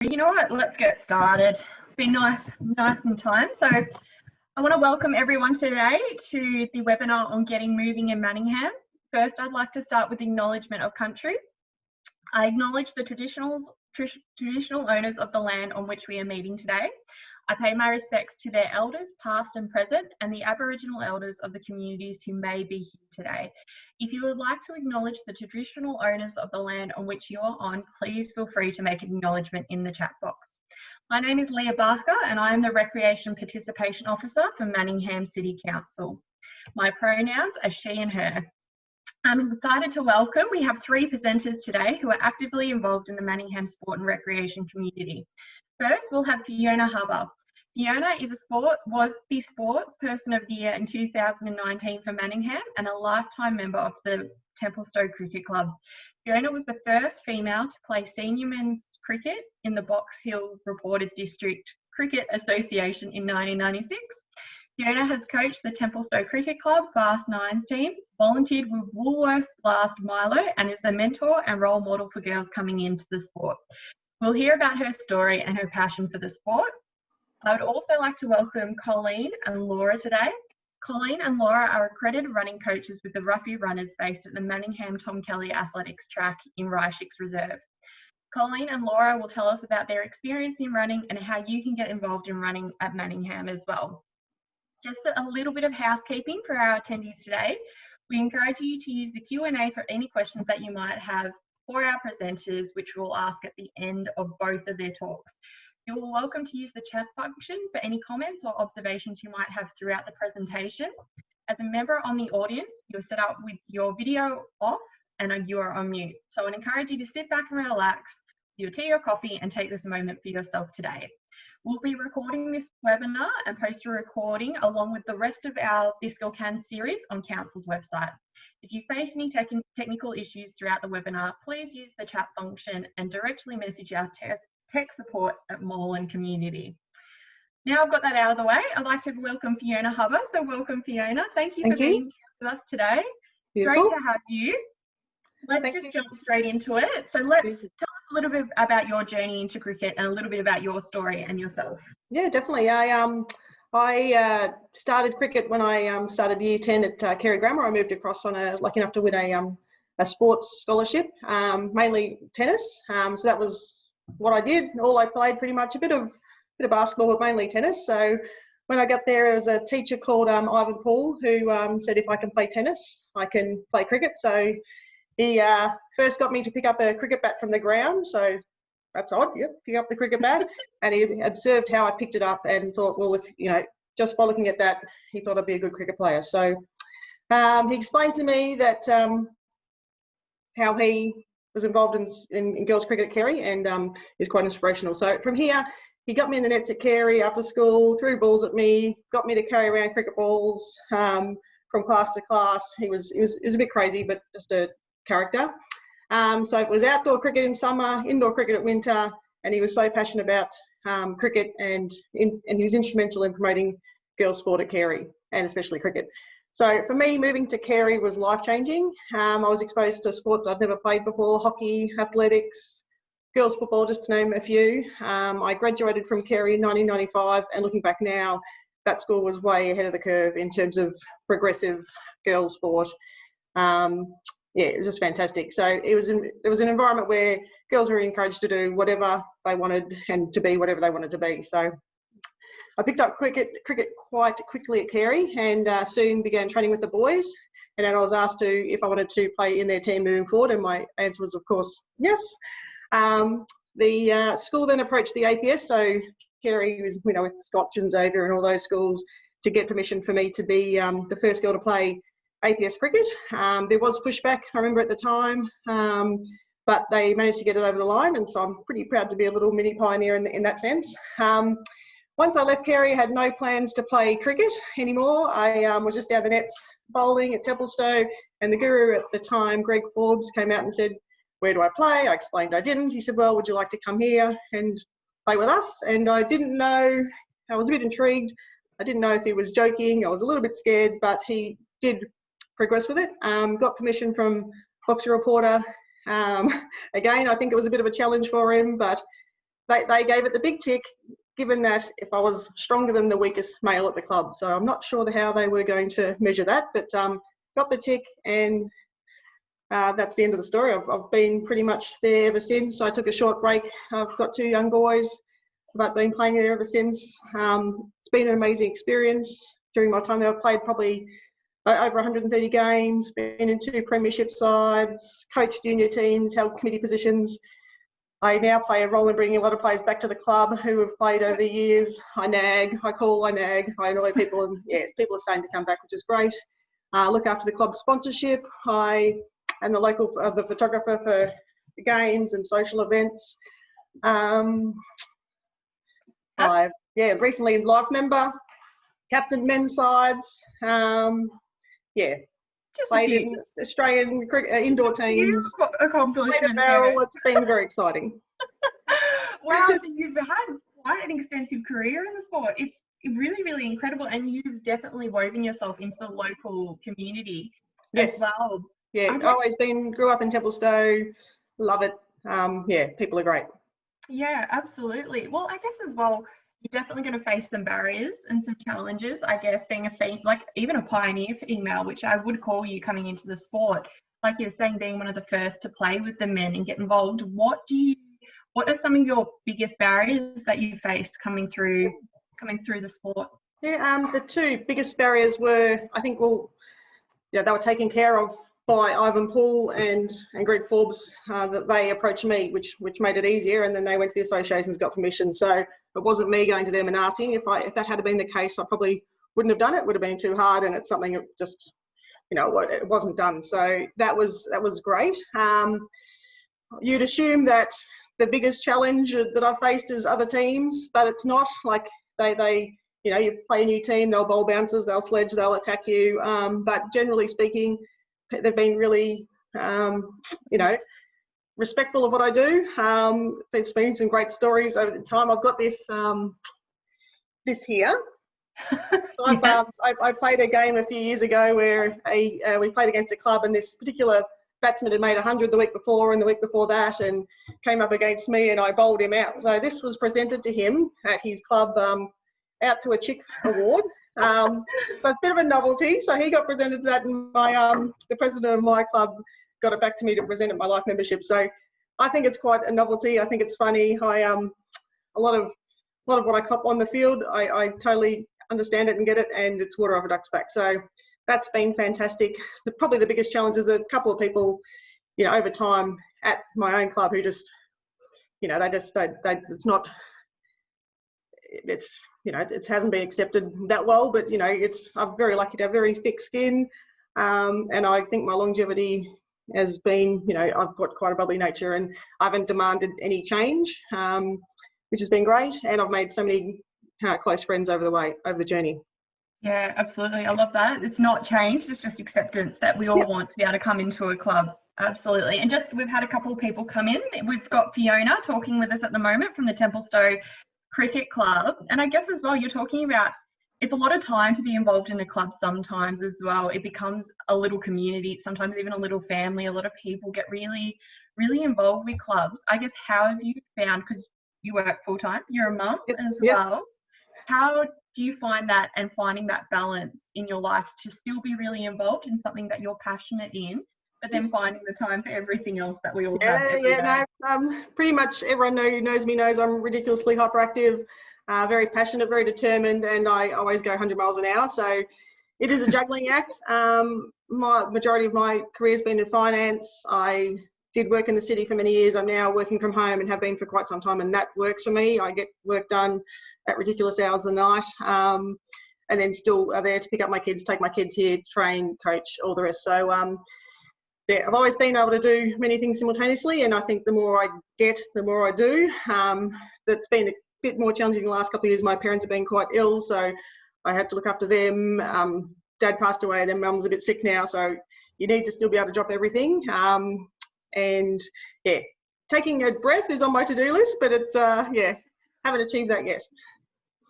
You know what, let's get started. It's been nice and time. So I want to welcome everyone today to the webinar on getting moving in Manningham. First, I'd like to start with Acknowledgement of Country. I acknowledge the traditional owners of the land on which we are meeting today. I pay my respects to their elders, past and present, and the Aboriginal elders of the communities who may be here today. If you would like to acknowledge the traditional owners of the land on which you are on, please feel free to make acknowledgement in the chat box. My name is Leah Barker and I am the Recreation Participation Officer for Manningham City Council. My pronouns are she and her. I'm excited to welcome, we have three presenters today who are actively involved in the Manningham sport and recreation community. First, we'll have Fiona Hubber. Fiona was the Sports Person of the Year in 2019 for Manningham and a lifetime member of the Templestowe Cricket Club. Fiona was the first female to play senior men's cricket in the Box Hill Reported District Cricket Association in 1996. Fiona has coached the Templestowe Cricket Club Fast Nines team, volunteered with Woolworths Blast Milo, and is the mentor and role model for girls coming into the sport. We'll hear about her story and her passion for the sport. I would also like to welcome Colleen and Laura today. Colleen and Laura are accredited running coaches with the Ruffy runners based at the Manningham Tom Kelly Athletics track in Ryshicks Reserve. Colleen and Laura will tell us about their experience in running and how you can get involved in running at Manningham as well. Just a little bit of housekeeping for our attendees today. We encourage you to use the Q&A for any questions that you might have for our presenters, which we'll ask at the end of both of their talks. You're welcome to use the chat function for any comments or observations you might have throughout the presentation. As a member on the audience, you're set up with your video off and you are on mute. So I'd encourage you to sit back and relax, your tea or coffee, and take this moment for yourself today. We'll be recording this webinar and post a recording along with the rest of our This Girl Can series on Council's website. If you face any technical issues throughout the webinar, please use the chat function and directly message our tech support at Moreland Community. Now I've got that out of the way, I'd like to welcome Fiona Hubber. So welcome, Fiona. Thank you for being here with us today. Beautiful. Great to have you. Let's jump straight into it. So let's tell us a little bit about your journey into cricket and a little bit about your story and yourself. Yeah, definitely. I started cricket when I started year 10 at Carey Grammar. I moved across on lucky enough to win a sports scholarship, mainly tennis. So that was what I did. All I played pretty much, a bit of basketball, but mainly tennis. So when I got there, there was a teacher called Ivan Paul who said if I can play tennis, I can play cricket. So he first got me to pick up a cricket bat from the ground. So that's odd, yep, pick up the cricket bat. And he observed how I picked it up and thought, well, if just by looking at that, he thought I'd be a good cricket player. So he explained to me that how he was involved in girls cricket at Carey and is quite inspirational. So from here, he got me in the nets at Carey after school, threw balls at me, got me to carry around cricket balls from class to class. He was a bit crazy, but just a character. So it was outdoor cricket in summer, indoor cricket at winter, and he was so passionate about cricket and he was instrumental in promoting girls sport at Carey and especially cricket. So for me, moving to Carey was life-changing. I was exposed to sports I'd never played before: hockey, athletics, girls football, just to name a few. I graduated from Carey in 1995, and looking back now, that school was way ahead of the curve in terms of progressive girls sport. Yeah, it was just fantastic. So it was an environment where girls were encouraged to do whatever they wanted and to be whatever they wanted to be. So I picked up cricket quite quickly at Carey and soon began training with the boys. And then I was asked if I wanted to play in their team moving forward, and my answer was, of course, yes. The school then approached the APS, so Carey was, with Scotch and Xavier and all those schools, to get permission for me to be the first girl to play APS cricket. There was pushback, I remember at the time, but they managed to get it over the line, and so I'm pretty proud to be a little mini pioneer in that sense. Once I left Carey, I had no plans to play cricket anymore. I was just down the nets bowling at Templestowe, and the guru at the time, Greg Forbes, came out and said, "Where do I play?" I explained I didn't. He said, "Well, would you like to come here and play with us?" And I didn't know, I was a bit intrigued. I didn't know if he was joking. I was a little bit scared, but he did progress with it. Got permission from Boxer Reporter. Again, I think it was a bit of a challenge for him, but they gave it the big tick, given that if I was stronger than the weakest male at the club. So I'm not sure how they were going to measure that, but got the tick, and that's the end of the story. I've been pretty much there ever since. I took a short break. I've got 2 young boys, but been playing there ever since. It's been an amazing experience. During my time there, I've played probably over 130 games, been in 2 premiership sides, coached junior teams, held committee positions. I now play a role in bringing a lot of players back to the club who have played over the years. I nag, I annoy people, and people are starting to come back, which is great. Look after the club sponsorship. I am the photographer for the games and social events. I've recently life member, captain men's sides. Just played in Australian indoor teams. Accomplishments. It's been very exciting. Wow, so you've had quite an extensive career in the sport. It's really, really incredible, and you've definitely woven yourself into the local community as well. Yeah, grew up in Templestowe, love it. People are great. Yeah, absolutely. Well, I guess as well, you're definitely going to face some barriers and some challenges, I guess, being even a pioneer female, which I would call you coming into the sport. Like you're saying, being one of the first to play with the men and get involved. What are some of your biggest barriers that you faced coming through the sport? Yeah, the 2 biggest barriers were, I think, they were taken care of by Ivan Poole and Greg Forbes, that they approached me, which made it easier, and then they went to the associations, got permission. So it wasn't me going to them and asking. If that had been the case, I probably wouldn't have done it. It would have been too hard, and it's something that just, it wasn't done. So that was great. You'd assume that the biggest challenge that I've faced is other teams, but it's not. Like they you play a new team, they'll bowl bouncers, they'll sledge, they'll attack you. But generally speaking, they've been really, respectful of what I do. There's been some great stories over the time. I've got this here. So I played a game a few years ago where we played against a club, and this particular batsman had made 100 the week before and the week before that, and came up against me, and I bowled him out. So this was presented to him at his club, Out to a Chick award. So it's a bit of a novelty. So he got presented that, and the president of my club got it back to me to present at my life membership. So I think it's quite a novelty. I think it's funny. A lot of what I cop on the field, I totally understand it and get it, and it's water off a duck's back. So that's been fantastic. Probably the biggest challenge is a couple of people, over time at my own club who just, it hasn't been accepted that well, but I'm very lucky to have very thick skin, and I think my longevity has been, I've got quite a bubbly nature, and I haven't demanded any change, which has been great, and I've made so many close friends over the journey. Yeah, absolutely. I love that. It's not changed, it's just acceptance that we all want to be able to come into a club. Absolutely. And we've had a couple of people come in. We've got Fiona talking with us at the moment from the Templestowe Qriket Club. And I guess as well, you're talking about it's a lot of time to be involved in a club sometimes as well. It becomes a little community, sometimes even a little family. A lot of people get really, really involved with clubs. I guess, how have you found, because you work full-time, you're a mum as well. How do you find that, and finding that balance in your life to still be really involved in something that you're passionate in, but then finding the time for everything else that we all have every day? Pretty much everyone who knows me knows I'm ridiculously hyperactive, very passionate, very determined, and I always go 100 miles an hour. So it is a juggling act. Majority of my career has been in finance. I did work in the city for many years. I'm now working from home and have been for quite some time, and that works for me. I get work done at ridiculous hours of the night, and then still are there to pick up my kids, take my kids here, train, coach, all the rest. So I've always been able to do many things simultaneously, and I think the more I get, the more I do. That's been a bit more challenging the last couple of years. My parents have been quite ill, so I had to look after them. Dad passed away, then mum's a bit sick now, so you need to still be able to drop everything. And taking a breath is on my to-do list, but it's haven't achieved that yet.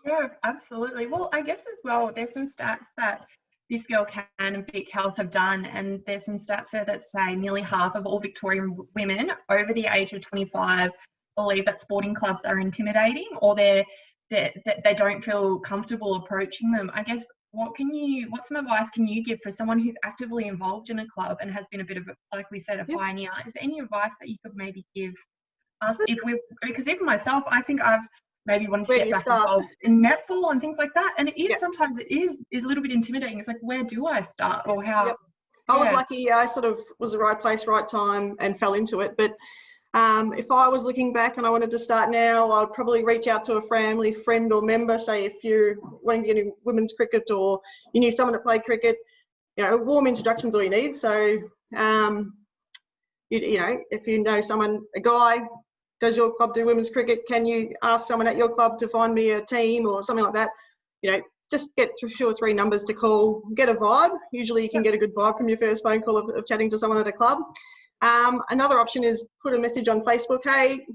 Yeah, absolutely. Well, I guess as well, there's some stats that This Girl Can and Vic Health have done, and there's some stats there that say nearly half of all Victorian women over the age of 25 believe that sporting clubs are intimidating, or they don't feel comfortable approaching them. I guess what some advice can you give for someone who's actively involved in a club and has been a bit of like we said, a pioneer? Is there any advice that you could maybe give us, because even myself, I think I've maybe wanted to get back involved in netball and things like that, and sometimes it is a little bit intimidating. It's like, where do I start, or how? I was lucky. I sort of was the right place, right time, and fell into it. But if I was looking back and I wanted to start now, I'd probably reach out to a family, friend or member. Say if you're wanting to get into women's cricket, or you knew someone that played cricket, warm introduction's all you need. So, if you know someone, a guy, does your club do women's cricket? Can you ask someone at your club to find me a team or something like that? Just get 2 or 3 numbers to call, get a vibe. Usually you can get a good vibe from your first phone call of chatting to someone at a club. Another option is put a message on Facebook. Hey,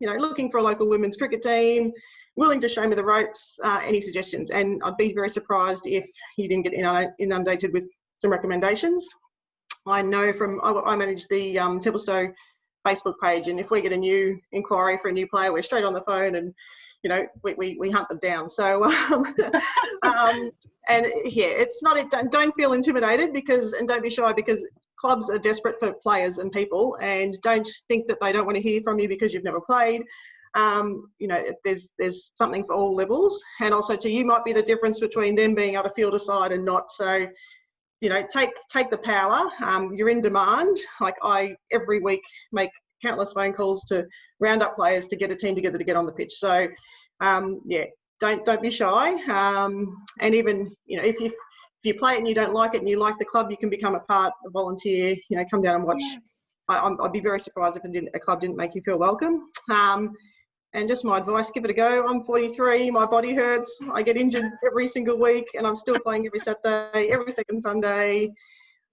looking for a local women's cricket team, willing to show me the ropes, any suggestions? And I'd be very surprised if you didn't get inundated with some recommendations. I know I manage the Templestowe Facebook page, and if we get a new inquiry for a new player, we're straight on the phone and we hunt them down. So it's not, don't feel intimidated and don't be shy, because clubs are desperate for players and people, and don't think that they don't want to hear from you because you've never played. There's something for all levels, and also you might be the difference between them being able to field a side and not. So take the power. You're in demand. Like I every week make countless phone calls to round up players to get a team together to get on the pitch. So don't be shy. And even if you play it and you don't like it and you like the club, you can become a volunteer. Come down and watch. Yes. I'd be very surprised if a club didn't make you feel welcome. And just my advice, give it a go. I'm 43, my body hurts. I get injured every single week, and I'm still playing every Saturday, every second Sunday.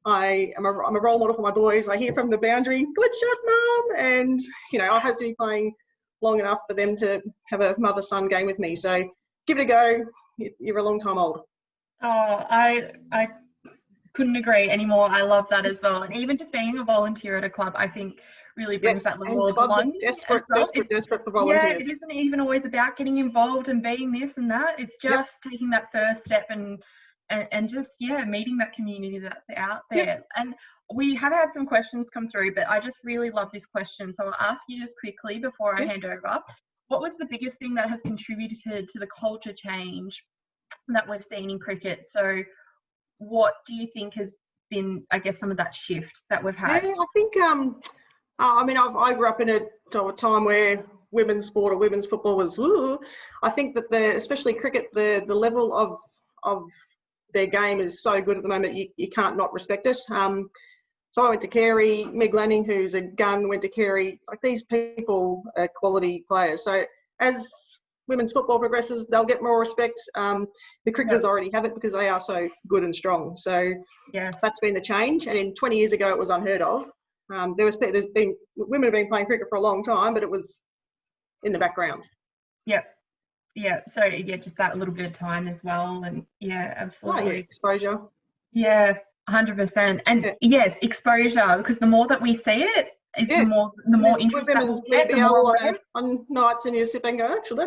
I'm a role model for my boys. I hear from the boundary, good shot, Mum. And, I hope to be playing long enough for them to have a mother-son game with me. So give it a go. You're a long time old. Oh, I couldn't agree anymore. I love that as well. And even just being a volunteer at a club, I think really brings that level of belonging. Desperate for volunteers. Yeah, it isn't even always about getting involved and being this and that. It's just taking that first step and just meeting that community that's out there. Yep. And we have had some questions come through, but I just really love this question. So I'll ask you just quickly before I hand over. What was the biggest thing that has contributed to the culture change that we've seen in cricket? So what do you think has been, I guess, some of that shift that we've had? Yeah, I think, I grew up in a time where women's sport or women's football was, I think that especially cricket, the level of their game is so good at the moment, you can't not respect it. So I went to Carey, Meg Lanning, who's a gun, went to Carey. Like, these people are quality players. So as women's football progresses, they'll get more respect. The cricketers already have it because they are so good and strong. So that's been the change. And 20 years ago, it was unheard of. Women have been playing cricket for a long time, but it was in the background. Yeah. So just that little bit of time as well. And absolutely. Exposure. Yeah, 100%. And yes, exposure, because the more that we see it, is the more interest that we'll get. On nights, and you sit back and go, actually,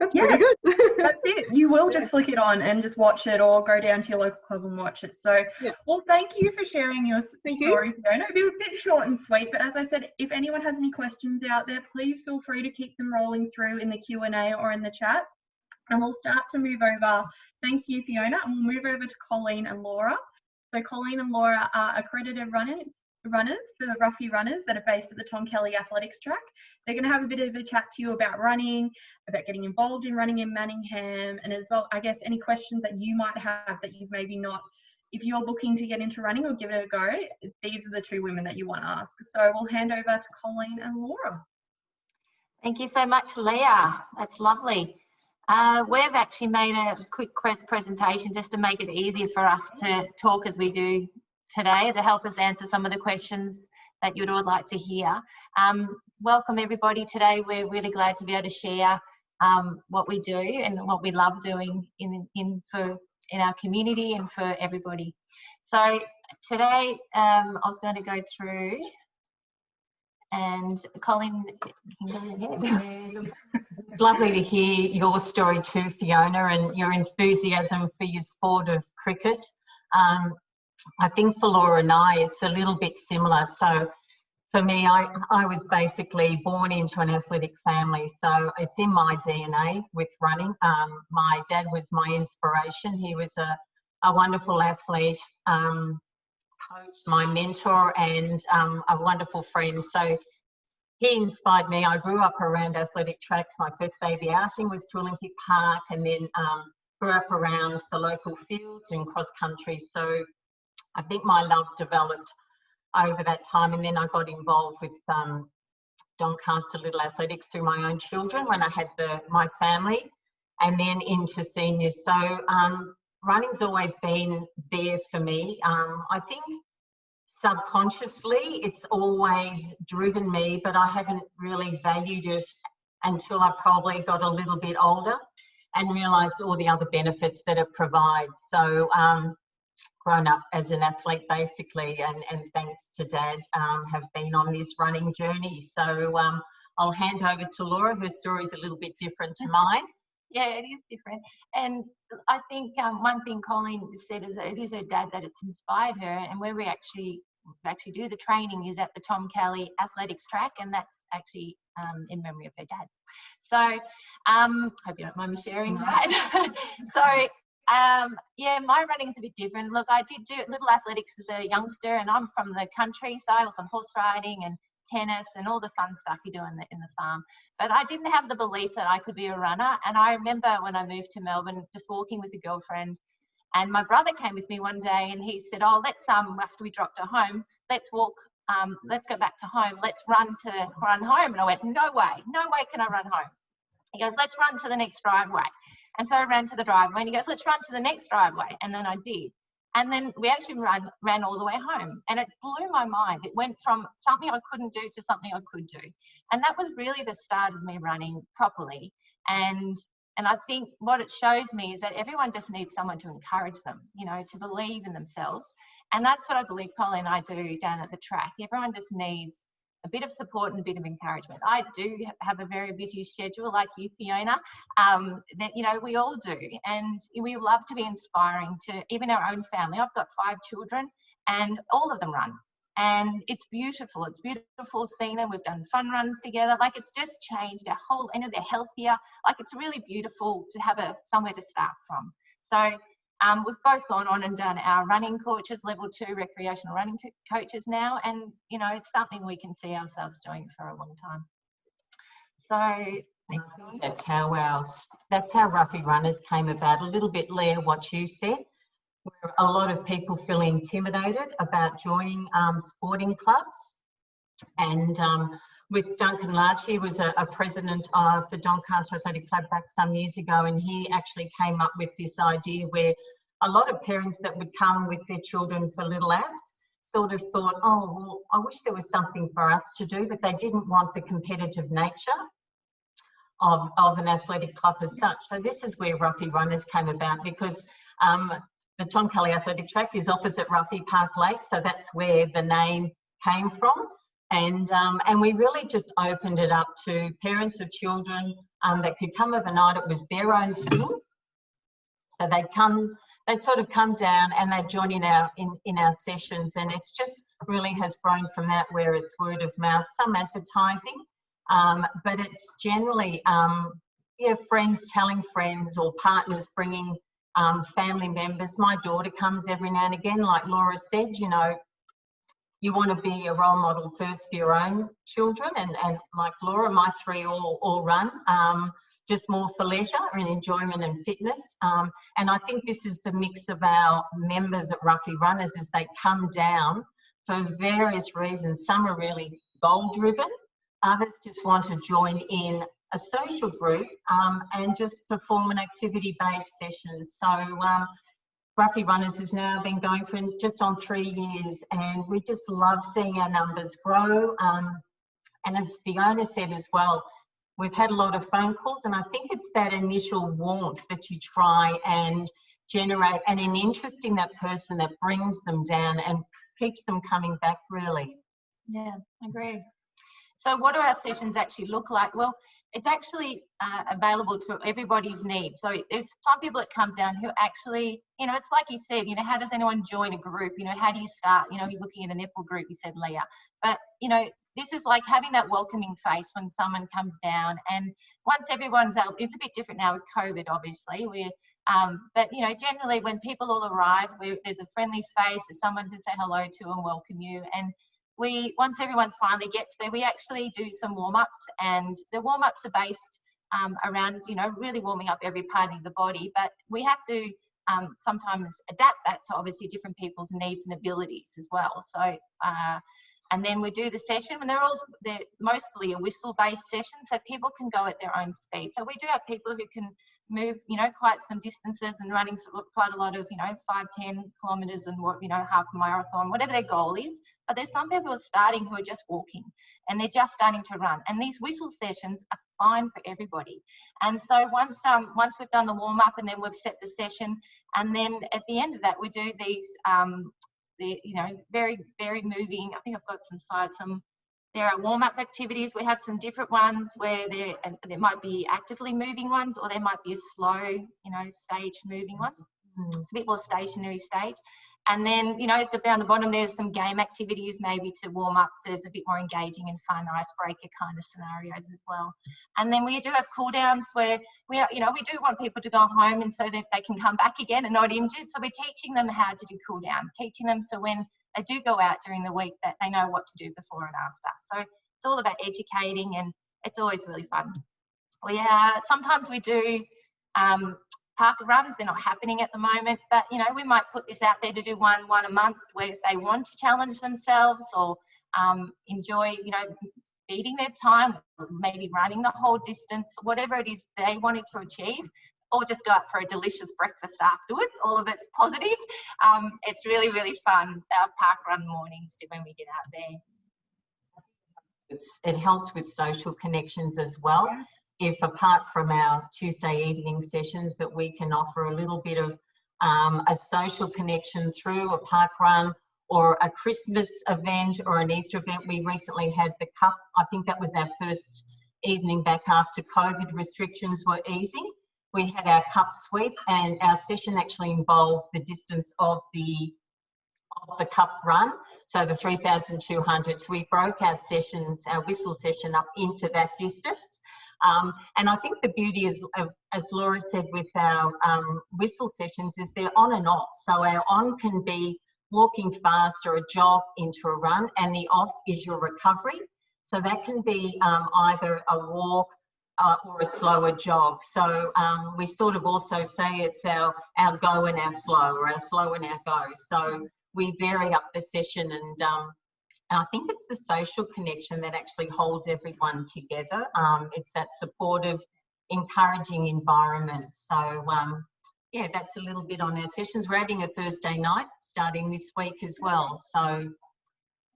that's pretty good. That's it. You will just flick it on and just watch it, or go down to your local club and watch it. So, well, thank you for sharing your story, Fiona. It'll be a bit short and sweet, but as I said, if anyone has any questions out there, please feel free to keep them rolling through in the Q&A or in the chat. And we'll start to move over. Thank you, Fiona. And we'll move over to Colleen and Laura. So Colleen and Laura are accredited runners for the Ruffy runners that are based at the Tom Kelly Athletics track. They're going to have a bit of a chat to you about running, about getting involved in running in Manningham, and as well, I guess, any questions that you might have that you've maybe not, if you're looking to get into running or give it a go, these are the two women that you want to ask. So we'll hand over to Colleen and Laura. Thank you so much, Leah. That's lovely. We've actually made a quick presentation just to make it easier for us to talk as we do today, to help us answer some of the questions that you'd all like to hear. Welcome everybody today. We're really glad to be able to share what we do and what we love doing in our community and for everybody. So today I was going to go through And Colleen, you can go ahead. It's lovely to hear your story too, Fiona, and your enthusiasm for your sport of cricket. I think for Laura and I, it's a little bit similar. So for me, I was basically born into an athletic family, so it's in my DNA with running. My dad was my inspiration. He was a wonderful athlete, coach, my mentor, and a wonderful friend. So he inspired me. I grew up around athletic tracks. My first baby outing was to Olympic Park, and then grew up around the local fields and cross country. So I think my love developed over that time, and then I got involved with Doncaster Little Athletics through my own children when I had my family, and then into seniors. So running's always been there for me. I think subconsciously it's always driven me, but I haven't really valued it until I probably got a little bit older and realised all the other benefits that it provides. So grown up as an athlete basically, and thanks to Dad, have been on this running journey. So I'll hand over to Laura. Her story is a little bit different to mine. Yeah, it is different. And I think one thing Colleen said is that it is her dad that it's inspired her, and where we actually do the training is at the Tom Kelly Athletics track, and that's actually in memory of her dad. So hope you don't mind me sharing that. So yeah, my running's a bit different. Look, I did do little athletics as a youngster, and I'm from the country, so I was on horse riding and tennis and all the fun stuff you do in the farm. But I didn't have the belief that I could be a runner. And I remember when I moved to Melbourne, just walking with a girlfriend, and my brother came with me one day, and he said, "Oh, let's after we dropped her home, let's walk. Let's go back to home. Let's run home." And I went, "No way can I run home." He goes, "Let's run to the next driveway." And so I ran to the driveway, and he goes, "Let's run to the next driveway." And then I did. And then we actually ran all the way home, and it blew my mind. It went from something I couldn't do to something I could do. And that was really the start of me running properly. And I think what it shows me is that everyone just needs someone to encourage them, you know, to believe in themselves. And that's what I believe Colleen and I do down at the track. Everyone just needs a bit of support and a bit of encouragement. I do have a very busy schedule like you, Fiona, that, you know, we all do. And we love to be inspiring to even our own family. I've got 5 children, and all of them run. And it's beautiful. It's beautiful seeing them. We've done fun runs together. Like, it's just changed our whole, and they're healthier. Like, it's really beautiful to have somewhere to start from. So we've both gone on and done our running coaches, level 2 recreational running coaches now. And, you know, it's something we can see ourselves doing for a long time. So next one. That's how Ruffy Runners came about. A little bit, Leah, what you said, where a lot of people feel intimidated about joining sporting clubs. And with Duncan Large, he was a president of the Doncaster Athletic Club back some years ago, and he actually came up with this idea where a lot of parents that would come with their children for little apps sort of thought, "Oh, well, I wish there was something for us to do," but they didn't want the competitive nature of an athletic club as such. So this is where Ruffy Runners came about, because the Tom Kelly Athletic Track is opposite Ruffy Park Lake, so that's where the name came from. And we really just opened it up to parents of children that could come overnight. It was their own thing. So they'd sort of come down and they'd join in our sessions, and it's just really has grown from that, where it's word of mouth, some advertising, but it's generally friends telling friends, or partners bringing family members. My daughter comes every now and again, like Laura said, you know, you want to be a role model first for your own children, and like Laura, my 3 all run, just more for leisure and enjoyment and fitness. And I think this is the mix of our members at Ruffy Runners, is they come down for various reasons. Some are really goal driven, others just want to join in a social group and just perform an activity-based session. So Ruffy Runners has now been going for just on 3 years, and we just love seeing our numbers grow. And as Fiona said as well, we've had a lot of phone calls, and I think it's that initial warmth that you try and generate, and an interest in that person that brings them down and keeps them coming back, really. Yeah, I agree. So what do our sessions actually look like? Well, it's actually available to everybody's needs. So there's some people that come down who actually, you know, it's like you said, you know, how does anyone join a group? You know, how do you start? You know, you're looking at a netball group, you said, Leah. But, you know, this is like having that welcoming face when someone comes down. And once everyone's out, it's a bit different now with COVID, obviously. But, you know, generally when people all arrive, there's a friendly face, there's someone to say hello to and welcome you. And once everyone finally gets there, we actually do some warm-ups, and the warm-ups are based around, you know, really warming up every part of the body, but we have to sometimes adapt that to obviously different people's needs and abilities as well. So, and then we do the session, and they're mostly a whistle-based session, so people can go at their own speed. So we do have people who can move, you know, quite some distances and running quite a lot of, you know, 5-10 kilometres and, you know, half a marathon, whatever their goal is. But there's some people who are starting who are just walking, and they're just starting to run. And these whistle sessions are fine for everybody. And so once we've done the warm up and then we've set the session, and then at the end of that we do these you know, very, very moving. I think I've got some slides. There are warm-up activities. We have some different ones where there might be actively moving ones, or there might be a slow, you know, stage moving ones. It's a bit more stationary stage. And then, you know, down the bottom there's some game activities maybe to warm up, so it's a bit more engaging and fun, icebreaker kind of scenarios as well. And then we do have cool downs where we do want people to go home and so that they can come back again and not injured. So we're teaching them how to do cool down, teaching them so when they do go out during the week that they know what to do before and after. So it's all about educating, and it's always really fun. Sometimes we do park runs. They're not happening at the moment, but you know, we might put this out there to do one a month, where if they want to challenge themselves or enjoy, you know, beating their time, maybe running the whole distance, whatever it is they wanted to achieve, or just go out for a delicious breakfast afterwards. All of it's positive. It's really, really fun, our park run mornings when we get out there. It helps with social connections as well. If apart from our Tuesday evening sessions, that we can offer a little bit of a social connection through a park run or a Christmas event or an Easter event. We recently had the Cup. I think that was our first evening back after COVID restrictions were easing. We had our Cup sweep, and our session actually involved the distance of the Cup run, so the 3,200. So we broke our whistle session up into that distance. And I think the beauty is, as Laura said, with our whistle sessions is they're on and off. So our on can be walking fast or a jog into a run, and the off is your recovery. So that can be either a walk or a slower jog. So we sort of also say it's our go and our slow, or our slow and our go. So we vary up the session, and I think it's the social connection that actually holds everyone together. It's that supportive, encouraging environment. So yeah, that's a little bit on our sessions. We're adding a Thursday night starting this week as well. So,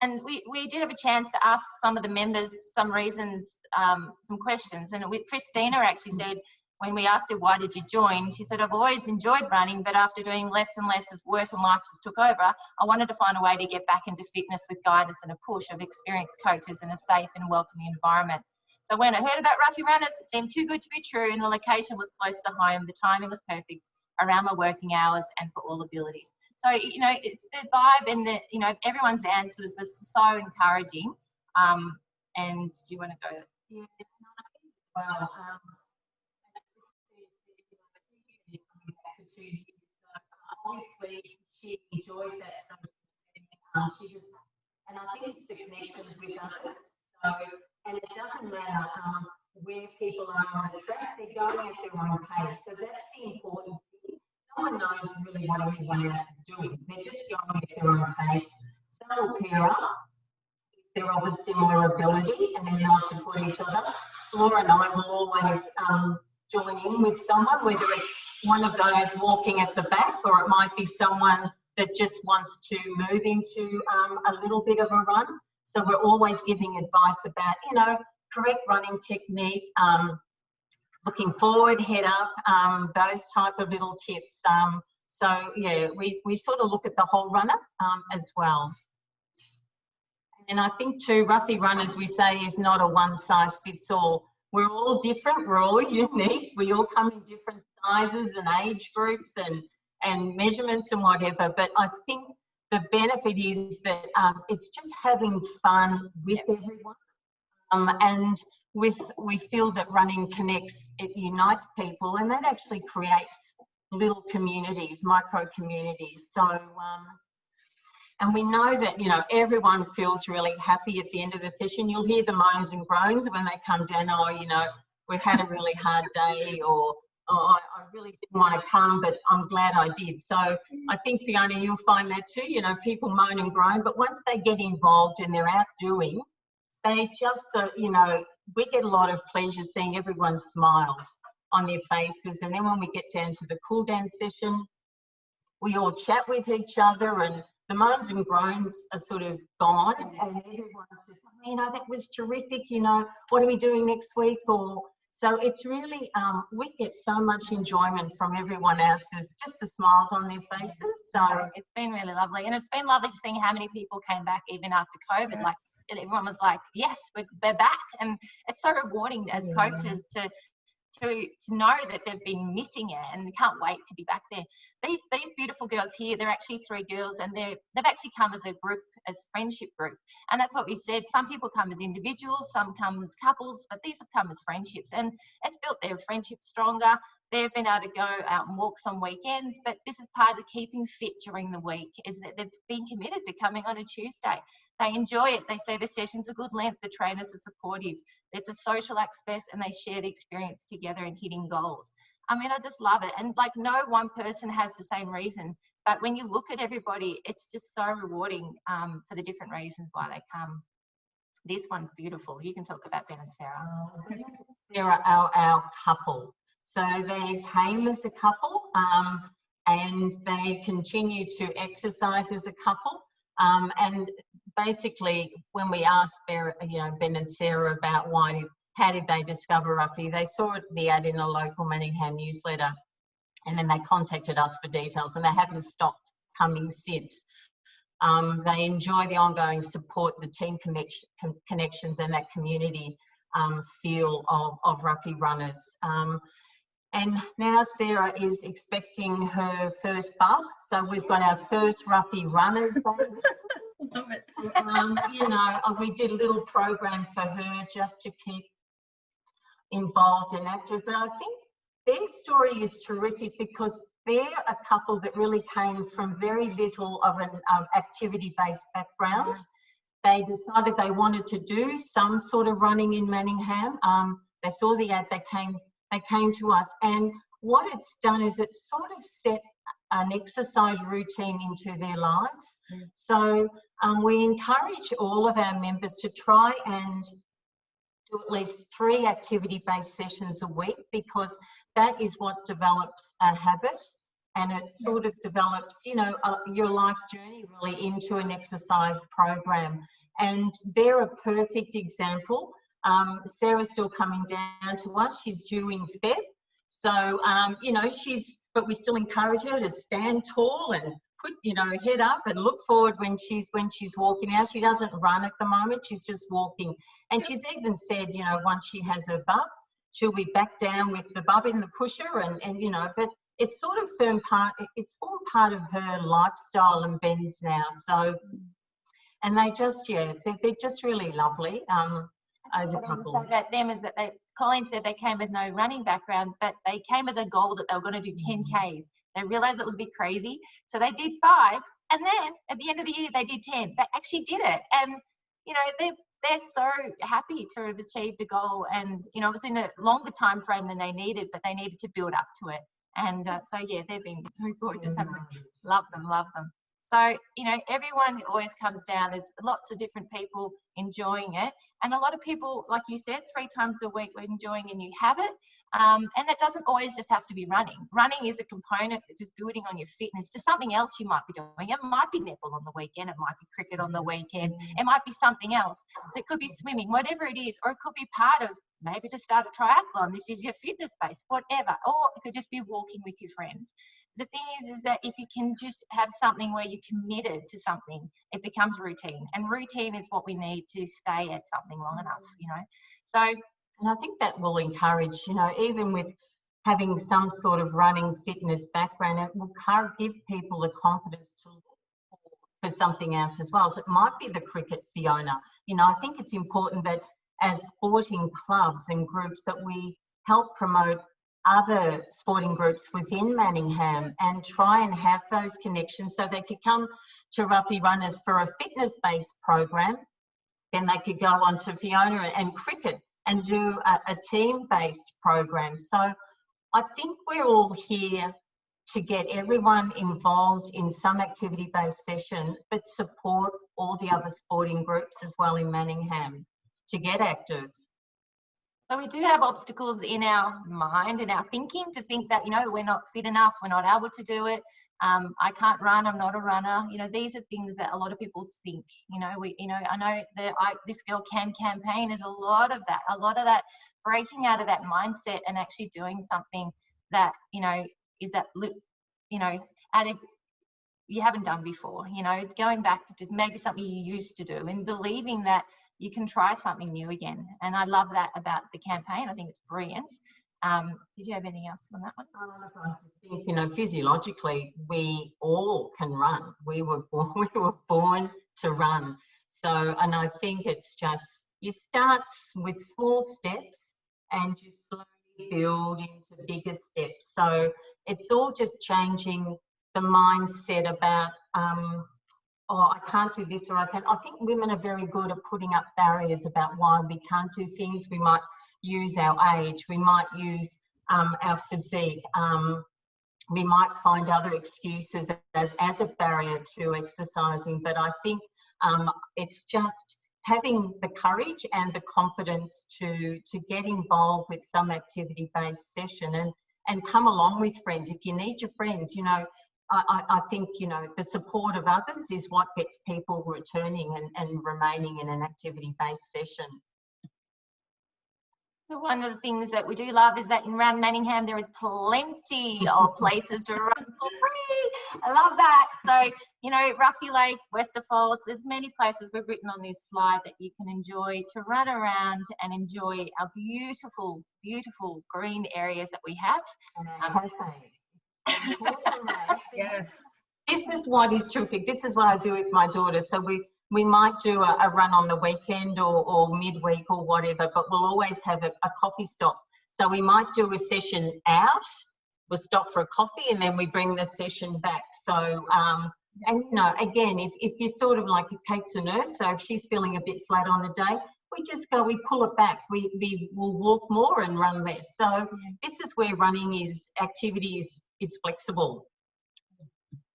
and we did have a chance to ask some of the members some reasons, some questions. And Christina actually said, when we asked her, why did you join? She said, I've always enjoyed running, but after doing less and less as work and life just took over, I wanted to find a way to get back into fitness with guidance and a push of experienced coaches in a safe and welcoming environment. So when I heard about Ruffy Runners, it seemed too good to be true, and the location was close to home. The timing was perfect around my working hours and for all abilities. So, you know, it's the vibe, and the, you know, everyone's answers was so encouraging. And do you want to go? Yeah, well, obviously she enjoys that sort of thing. And I think it's the connections with others. So, and it doesn't matter where people are on the track, they're going at their own pace. So that's the important thing. No one knows really what everyone else is doing. They're just going at their own pace. Some will pair up if they're of a similar ability, and then they'll support each other. Laura and I will always join in with someone, whether it's one of those walking at the back, or it might be someone that just wants to move into a little bit of a run. So we're always giving advice about, you know, correct running technique, looking forward, head up, those type of little tips. So yeah, we sort of look at the whole runner as well. And I think too, Ruffy runners, we say, is not a one size fits all. We're all different, we're all unique, we all come in different sizes and age groups and measurements and whatever, but I think the benefit is that it's just having fun with everyone, and we feel that running connects, it unites people, and that actually creates little communities, micro communities. So and we know that, you know, everyone feels really happy at the end of the session. You'll hear the moans and groans when they come down. Oh, you know, we've had a really hard day, or oh, I really didn't want to come, but I'm glad I did. So I think, Fiona, you'll find that too. You know, people moan and groan, but once they get involved and they're out doing, they just, you know, we get a lot of pleasure seeing everyone's smiles on their faces. And then when we get down to the cool down session, we all chat with each other, and the moans and groans are sort of gone, and everyone says, oh, you know, that was terrific, you know, what are we doing next week? Or so it's really, we get so much enjoyment from everyone else's, just the smiles on their faces. So it's been really lovely, and it's been lovely seeing how many people came back even after COVID. Like, everyone was like, yes, they're back, and it's so rewarding as coaches to know that they've been missing it and can't wait to be back there. These beautiful girls here, they're actually 3 girls, and they've actually come as a group, as friendship group. And that's what we said. Some people come as individuals, some come as couples, but these have come as friendships, and it's built their friendship stronger. They've been able to go out and walks on weekends, but this is part of keeping fit during the week, is that they've been committed to coming on a Tuesday. They enjoy it. They say the sessions are good length, the trainers are supportive. It's a social aspect, and they share the experience together in hitting goals. I mean, I just love it. And like, no one person has the same reason, but when you look at everybody, it's just so rewarding for the different reasons why they come. This one's beautiful. You can talk about Ben and Sarah. Sarah are our couple. So they came as a couple, and they continue to exercise as a couple. And basically, when we asked Ben and Sarah about how did they discover Ruffy, they saw the ad in a local Manningham newsletter, and then they contacted us for details, and they haven't stopped coming since. They enjoy the ongoing support, the team connections, and that community feel of Ruffy runners. And now Sarah is expecting her first bub, so we've got our first Ruffy runners. Love it. You know, we did a little program for her just to keep involved and active. But I think their story is terrific because they're a couple that really came from very little of an activity-based background. They decided they wanted to do some sort of running in Manningham. They saw the ad, they came to us, and what it's done is it's sort of set an exercise routine into their lives. So we encourage all of our members to try and do at least 3 activity-based sessions a week, because that is what develops a habit, and it sort of develops, you know, your life journey really into an exercise program. And they're a perfect example. Sarah's still coming down to us. She's due in Feb. So, you know, but we still encourage her to stand tall and put, you know, head up and look forward when she's walking out. She doesn't run at the moment. She's just walking. And she's even said, you know, once she has her bub, she'll be back down with the bub in the pusher, and you know, but it's sort of formed part of her lifestyle and Ben's now. So, and they just, they're just really lovely as a couple. What about them is that Colleen said they came with no running background, but they came with a goal that they were going to do 10 Ks. They realised it was a bit crazy, so they did 5, and then at the end of the year they did 10. They actually did it, and you know, they're so happy to have achieved a goal, and you know, it was in a longer time frame than they needed, but they needed to build up to it. And so yeah, they've been so gorgeous. Love them. So, you know, everyone who always comes down, there's lots of different people enjoying it. And a lot of people, like you said, 3 times a week, we're enjoying a new habit. And it doesn't always just have to be running. Running is a component that's just building on your fitness to something else you might be doing. It might be netball on the weekend. It might be cricket on the weekend. It might be something else. So it could be swimming, whatever it is, or it could be part of maybe to start a triathlon. This is your fitness base, whatever. Or it could just be walking with your friends. The thing is that if you can just have something where you're committed to something, it becomes routine. And routine is what we need to stay at something long enough, you know. So, and I think that will encourage, you know, even with having some sort of running fitness background, it will give people the confidence to look for something else as well. So it might be the Qriket, Fiona. You know, I think it's important that as sporting clubs and groups that we help promote other sporting groups within Manningham and try and have those connections so they could come to Ruffy Runners for a fitness-based program. Then they could go on to Fiona and Qriket and do a team-based program. So I think we're all here to get everyone involved in some activity-based session, but support all the other sporting groups as well in Manningham to get active. So we do have obstacles in our mind, in our thinking, to think that, you know, we're not fit enough, we're not able to do it. I can't run, I'm not a runner. You know, these are things that a lot of people think. You know, I know that This Girl Can campaign is a lot of that breaking out of that mindset and actually doing something that, you know, is that, you know, you haven't done before, you know, going back to maybe something you used to do and believing that you can try something new again. And I love that about the campaign. I think it's brilliant. Did you have anything else on that one? I just think, you know, physiologically, we all can run. We were born to run. So, and I think it's just, you start with small steps and you slowly build into bigger steps. So it's all just changing the mindset about, oh, I can't do this or I can't. I think women are very good at putting up barriers about why we can't do things. We might use our age, we might use our physique, we might find other excuses as a barrier to exercising. But I think it's just having the courage and the confidence to get involved with some activity-based session and come along with friends. If you need your friends, you know, I think, you know, the support of others is what gets people returning and remaining in an activity-based session. One of the things that we do love is that around Manningham there is plenty of places to run for free. I love that. So, you know, Ruffy Lake, Westerfolds, there's many places we've written on this slide that you can enjoy to run around and enjoy our beautiful, beautiful green areas that we have. Yes. This is what is terrific. This is what I do with my daughter. So we might do a run on the weekend or midweek or whatever, but we'll always have a coffee stop. So we might do a session out, we'll stop for a coffee and then we bring the session back. So, and you know, again, if you're sort of like Kate's a nurse, so if she's feeling a bit flat on a day, we pull it back. We will walk more and run less. So this is where running activity is flexible.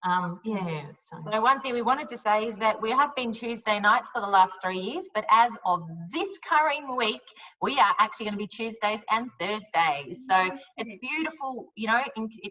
So one thing we wanted to say is that we have been Tuesday nights for the last 3 years, but as of this current week, we are actually going to be Tuesdays and Thursdays. So it's beautiful, you know,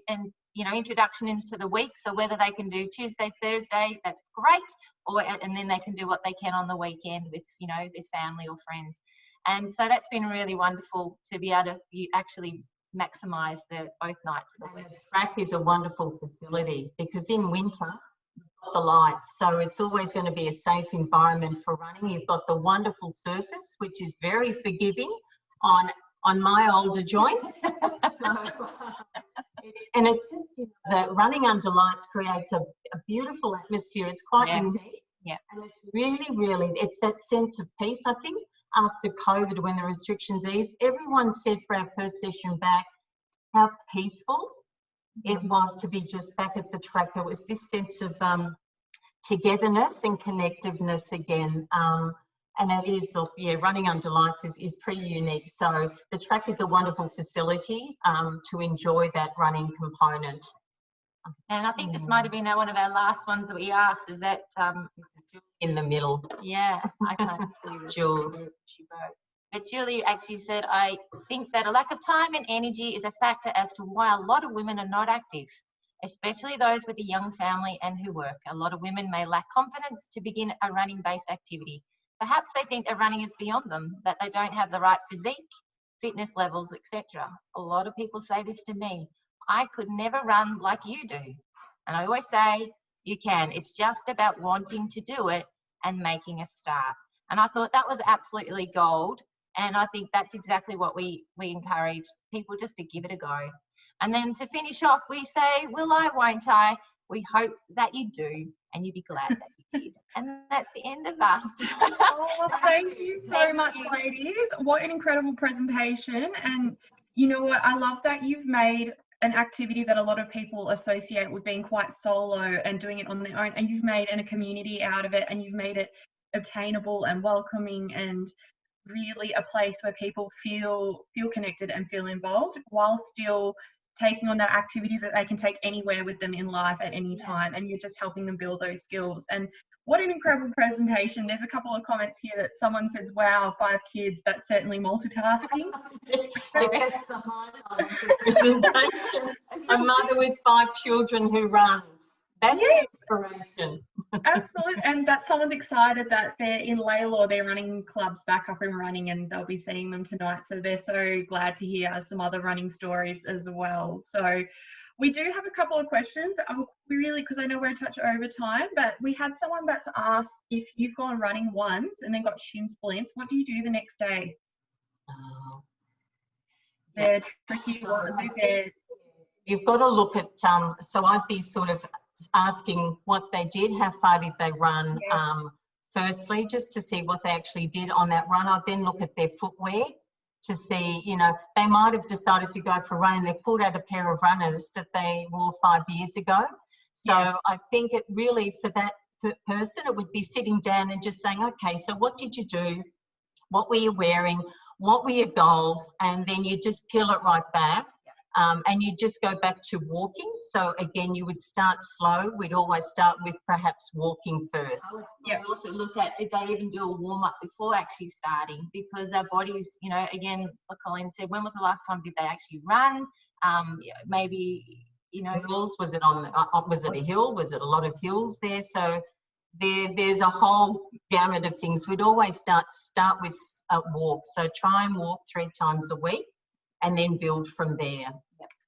and you know, introduction into the week. So whether they can do Tuesday, Thursday, that's great, and then they can do what they can on the weekend with, you know, their family or friends. And so that's been really wonderful to be able to actually maximise both nights of the week. The track is a wonderful facility because in winter you've got the lights, so it's always going to be a safe environment for running. You've got the wonderful surface, which is very forgiving on my older joints. And it's just, you know, that running under lights creates a beautiful atmosphere. It's quite unique. Yeah. And it's really, it's that sense of peace. I think after COVID, when the restrictions eased, everyone said for our first session back how peaceful it was to be just back at the track. There was this sense of togetherness and connectiveness again. And it is, running under lights is pretty unique. So the track is a wonderful facility to enjoy that running component. And I think this might have been one of our last ones that we asked, is that in the middle. Yeah, I can't see Jules. She wrote. But Julie actually said, I think that a lack of time and energy is a factor as to why a lot of women are not active, especially those with a young family and who work. A lot of women may lack confidence to begin a running-based activity. Perhaps they think that running is beyond them, that they don't have the right physique, fitness levels, etc. A lot of people say this to me. I could never run like you do. And I always say, you can. It's just about wanting to do it and making a start. And I thought that was absolutely gold. And I think that's exactly what we encourage people, just to give it a go. And then to finish off, we say, will I, won't I? We hope that you do, and you'd be glad that you did. And that's the end of us. Oh, thank you so much, ladies. What an incredible presentation. And you know what? I love that you've made an activity that a lot of people associate with being quite solo and doing it on their own, and you've made a community out of it, and you've made it obtainable and welcoming and really a place where people feel connected and feel involved, while still taking on that activity that they can take anywhere with them in life at any time, and you're just helping them build those skills. And what an incredible presentation. There's a couple of comments here that someone says, wow, 5 kids, that's certainly multitasking. That's the highlight of the presentation. A mother with 5 children who runs. That's inspiration. Absolutely. And that someone's excited that they're in Laylaw, they're running clubs back up and running, and they'll be seeing them tonight. So they're so glad to hear some other running stories as well. So we do have a couple of questions. Because I know we're a touch over time, but we had someone that's asked, if you've gone running once and then got shin splints, what do you do the next day? They're tricky ones. You've got to look at, so I'd be sort of asking what they did, how far did they run, firstly, just to see what they actually did on that run. I'd then look at their footwear to see, you know, they might have decided to go for running. They've pulled out a pair of runners that they wore 5 years ago. So I think it really, for that person, it would be sitting down and just saying, okay, so what did you do? What were you wearing? What were your goals? And then you just peel it right back. And you just go back to walking. So again, you would start slow. We'd always start with perhaps walking first. We also look at, did they even do a warm up before actually starting? Because our bodies, you know, again, like Colleen said, when was the last time did they actually run? Maybe, you know, hills. Was it was it a hill? Was it a lot of hills there? So there's a whole gamut of things. We'd always start with a walk. So try and walk 3 times a week, and then build from there.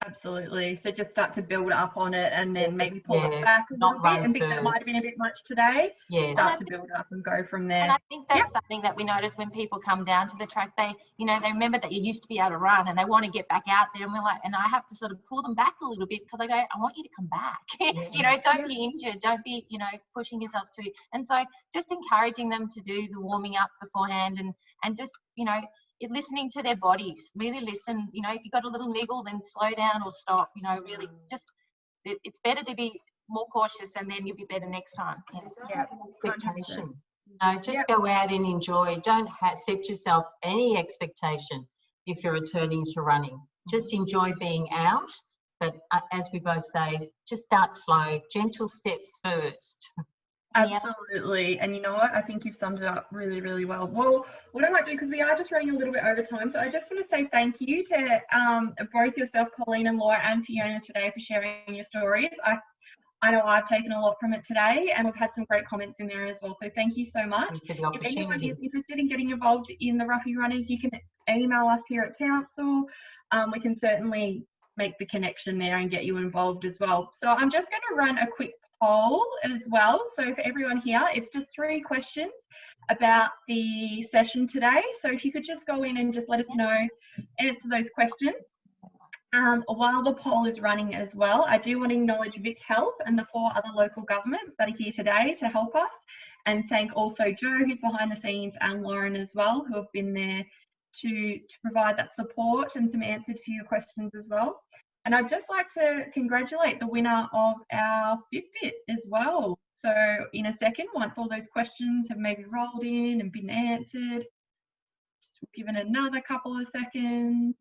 Absolutely. So just start to build up on it, and then maybe pull it back a little bit, and think that might have been a bit much today. Start to build up and go from there. And I think that's something that we notice when people come down to the track. They, you know, they remember that you used to be able to run, and they want to get back out there. And we're like, and I have to sort of pull them back a little bit, because I go, I want you to come back. You know, don't be injured. Don't be, you know, pushing yourself too. And so just encouraging them to do the warming up beforehand, and just, you know, you're listening to their bodies. Really listen. You know, if you've got a little niggle, then slow down or stop. You know, really just, it's better to be more cautious, and then you'll be better next time. Expectation. No, just go out and enjoy. Don't set yourself any expectation if you're returning to running. Just enjoy being out. But as we both say, just start slow, gentle steps first. Absolutely. And you know what? I think you've summed it up really, really well. Well, what I might do, because we are just running a little bit over time, so I just want to say thank you to both yourself, Colleen and Laura, and Fiona today for sharing your stories. I know I've taken a lot from it today, and we've had some great comments in there as well. So thank you so much. If anyone is interested in getting involved in the Ruffy Runners, you can email us here at Council. We can certainly make the connection there and get you involved as well. So I'm just going to run a quick poll as well. So for everyone here, it's just 3 questions about the session today. So if you could just go in and just let us know, answer those questions. While the poll is running as well, I do want to acknowledge Vic Health and the 4 other local governments that are here today to help us, and thank also Joe, who's behind the scenes, and Lauren as well, who have been there to provide that support and some answers to your questions as well. And I'd just like to congratulate the winner of our Fitbit as well. So in a second, once all those questions have maybe rolled in and been answered, just give it another couple of seconds.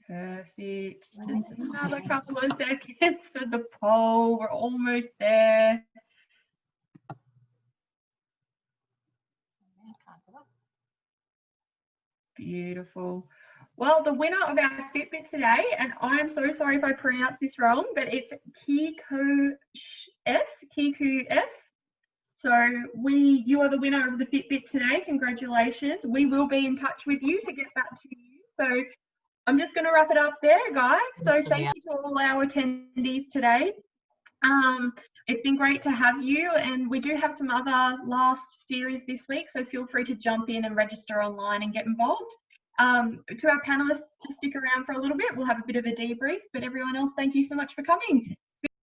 Perfect. Just another couple of seconds for the poll. We're almost there. Beautiful. Well, the winner of our Fitbit today, and I'm so sorry if I pronounce this wrong, but it's Kiku S. So you are the winner of the Fitbit today. Congratulations. We will be in touch with you to get back to you. So I'm just going to wrap it up there, guys. So thank you to all our attendees today. It's been great to have you, and we do have some other last series this week, so feel free to jump in and register online and get involved. To our panelists, stick around for a little bit. We'll have a bit of a debrief, but everyone else, thank you so much for coming.